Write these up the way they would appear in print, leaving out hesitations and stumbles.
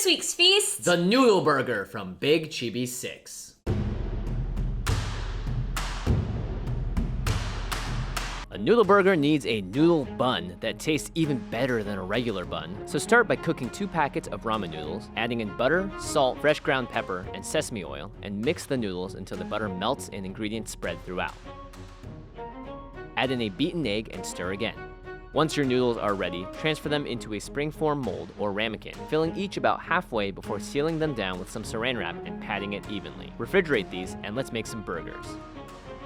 This week's feast, the Noodle Burger from Big Chibi 6. A noodle burger needs a noodle bun that tastes even better than a regular bun. So start by cooking 2 packets of ramen noodles, adding in butter, salt, fresh ground pepper, and sesame oil, and mix the noodles until the butter melts and ingredients spread throughout. Add in a beaten egg and stir again. Once your noodles are ready, transfer them into a springform mold or ramekin, filling each about halfway before sealing them down with some saran wrap and patting it evenly. Refrigerate these and let's make some burgers.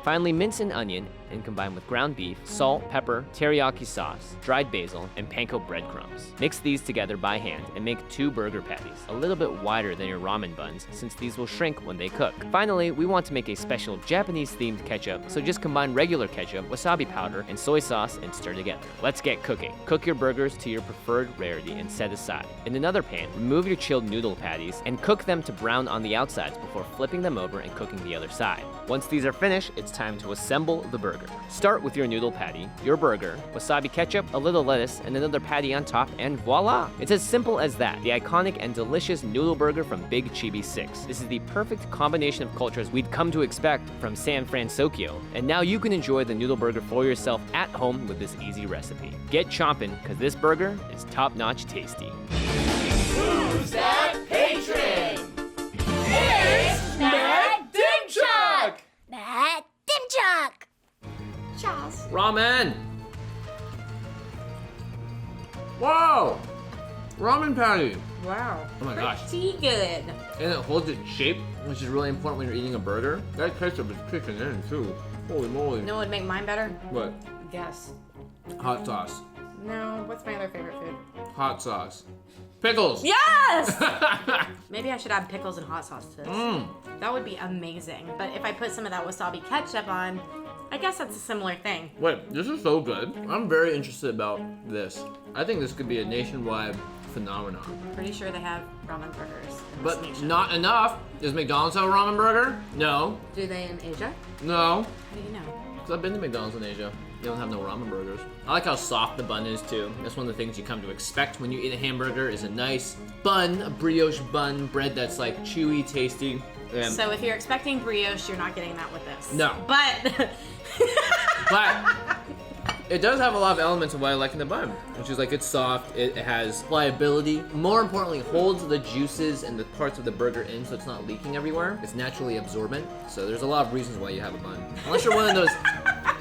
Finally, mince an onion and combine with ground beef, salt, pepper, teriyaki sauce, dried basil, and panko breadcrumbs. Mix these together by hand and make 2 burger patties, a little bit wider than your ramen buns since these will shrink when they cook. Finally, we want to make a special Japanese-themed ketchup, so just combine regular ketchup, wasabi powder, and soy sauce and stir together. Let's get cooking. Cook your burgers to your preferred rarity and set aside. In another pan, remove your chilled noodle patties and cook them to brown on the outsides before flipping them over and cooking the other side. Once these are finished, it's time to assemble the burger. Start with your noodle patty, your burger, wasabi ketchup, a little lettuce, and another patty on top, and voila! It's as simple as that, the iconic and delicious noodle burger from Big Chibi 6. This is the perfect combination of cultures we'd come to expect from San Francisco, and now you can enjoy the noodle burger for yourself at home with this easy recipe. Get chomping, because this burger is top-notch tasty. Who's that patron? It's Matt Dimchuk! Matt Dimchuk! Charles. Ramen! Whoa! Ramen patty! Wow. Oh my gosh. Pretty good. And it holds its shape, which is really important when you're eating a burger. That ketchup is kicking in too. Holy moly. You know what would make mine better? What? Guess. Hot sauce. No, what's my other favorite food? Hot sauce. Pickles! Yes! Maybe I should add pickles and hot sauce to this. Mmm. That would be amazing. But if I put some of that wasabi ketchup on, I guess that's a similar thing. Wait, this is so good. I'm very interested about this. I think this could be a nationwide phenomenon. Pretty sure they have ramen burgers in But this nation. not enough. Does McDonald's have a ramen burger? No. Do they in Asia? No. How do you know? Because I've been to McDonald's in Asia. They don't have no ramen burgers. I like how soft the bun is too. That's one of the things you come to expect when you eat a hamburger is a nice bun, a brioche bun, bread that's like chewy, tasty. And So if you're expecting brioche, you're not getting that with this. No. But but it does have a lot of elements of what I like in the bun, which is like it's soft, it has pliability. More importantly, holds the juices and the parts of the burger in so it's not leaking everywhere. It's naturally absorbent, so there's a lot of reasons why you have a bun. Unless you're one of those.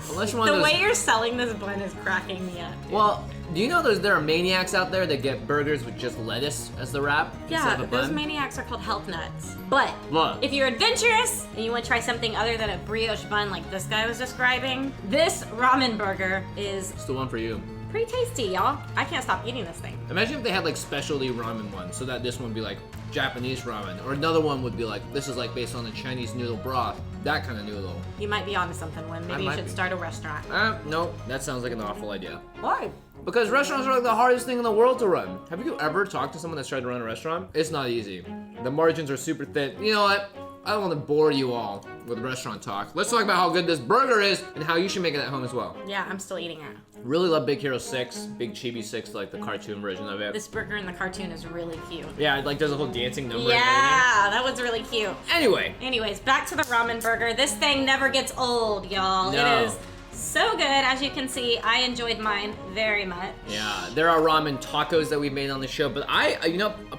the way you're selling this bun is cracking me up. Dude. Well, do you know there are maniacs out there that get burgers with just lettuce as the wrap instead Yeah, of a those bun? maniacs are called health nuts. But What? if you're adventurous and you want to try something other than a brioche bun like this guy was describing, this ramen burger is It's the one for you. pretty tasty, y'all. I can't stop eating this thing. Imagine if they had like specialty ramen ones, so that this one would be like Japanese ramen, or another one would be like, this is like based on the Chinese noodle broth, that kind of noodle. You might be onto something, Lynn. Maybe you might should be. start a restaurant. No, that sounds like an awful idea. Why? Because restaurants are like the hardest thing in the world to run. Have you ever talked to someone that's tried to run a restaurant? It's not easy. The margins are super thin. You know what? I don't want to bore you all with restaurant talk. Let's talk about how good this burger is and how you should make it at home as well. Yeah, I'm still eating it. Really love Big Hero 6, Big Chibi 6, like the cartoon version of it. This burger in the cartoon is really cute. Yeah, it like does a whole dancing number. Yeah, And that one's really cute. everything. Anyway, Anyways, back to the ramen burger. This thing never gets old, y'all. No. It is so good. As you can see, I enjoyed mine very much. yeah, there are ramen tacos that we've made on the show, but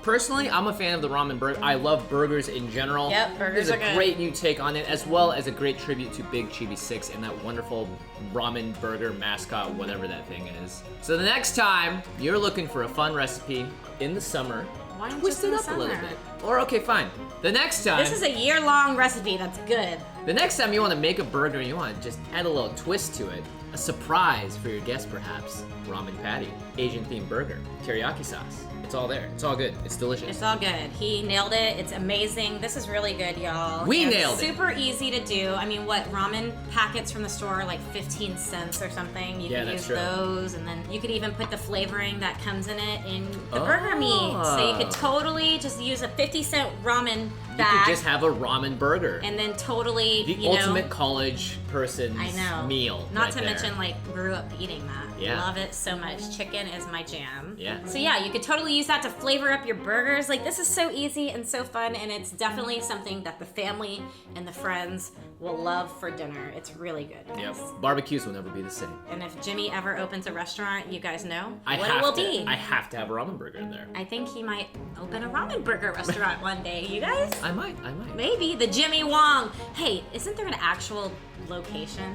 personally, I'm a fan of the ramen burger. I love burgers in general. Yep, burgers There's are a good. great new take on it, as well as a great tribute to Big Chibi 6 and that wonderful ramen burger mascot, whatever that thing is. So the next time you're looking for a fun recipe in the summer, Why not twist just in it the up a little summer? bit. Or okay, fine. The next time. This is a year-long recipe that's good. The next time you want to make a burger, you want to just add a little twist to it. A surprise for your guest, perhaps. Ramen patty, Asian-themed burger, teriyaki sauce. It's all there. It's all good. It's delicious. It's all good. He nailed it. It's amazing. This is really good, y'all. We It's nailed it. Super easy to do. I mean, what, ramen packets from the store are like 15 cents or something. You Yeah, can that's use true. those, and then you could even put the flavoring that comes in it in the Oh. burger meat. So you could totally just use a 50-cent ramen You bag could just have a ramen burger. and then totally, The you know, ultimate college person's I know. meal. Not right to there. mention, like, grew up eating that. Yeah. Love it it so much. Chicken is my jam. Yeah. So yeah, you could totally use that to flavor up your burgers. Like, this is so easy and so fun, and it's definitely something that the family and the friends will love for dinner. It's really good. Yep. Barbecues will never be the same. And if Jimmy ever opens a restaurant, you guys know I what it will have to, be. I have to have a ramen burger in there. I think he might open a ramen burger restaurant one day. You guys? I might. Maybe. The Jimmy Wong. Hey, isn't there an actual location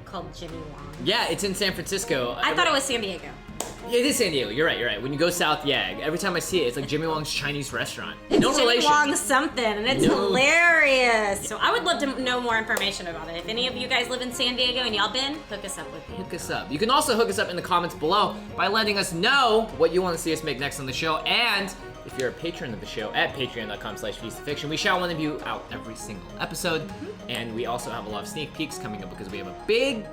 called Jimmy Wong? Yeah, it's in San Francisco. I thought it was San Diego. Yeah, it is San Diego. You're right. When you go south, yeah. Every time I see it, it's like Jimmy Wong's Chinese restaurant. It's No Jimmy relation. Wong something, and it's No. hilarious. So I would love to know more information about it. If any of you guys live in San Diego and y'all been, hook us up with me. Hook us up. You can also hook us up in the comments below by letting us know what you want to see us make next on the show. And if you're a patron of the show at patreon.com/feastoffiction, we shout one of you out every single episode. And we also have a lot of sneak peeks coming up because we have a big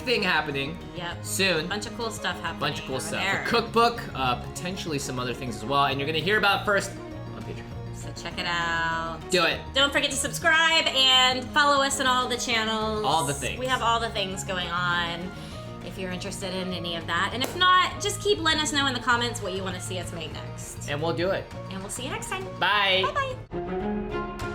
thing happening Yep. soon. Bunch of cool stuff happening. Bunch of cool over stuff. there. A cookbook, potentially some other things as well. And you're going to hear about it first on Patreon. So check it out. Do it. Don't forget to subscribe and follow us on all the channels. All the things. We have all the things going on if you're interested in any of that. And if not, just keep letting us know in the comments what you want to see us make next. And we'll do it. And we'll see you next time. Bye. Bye-bye.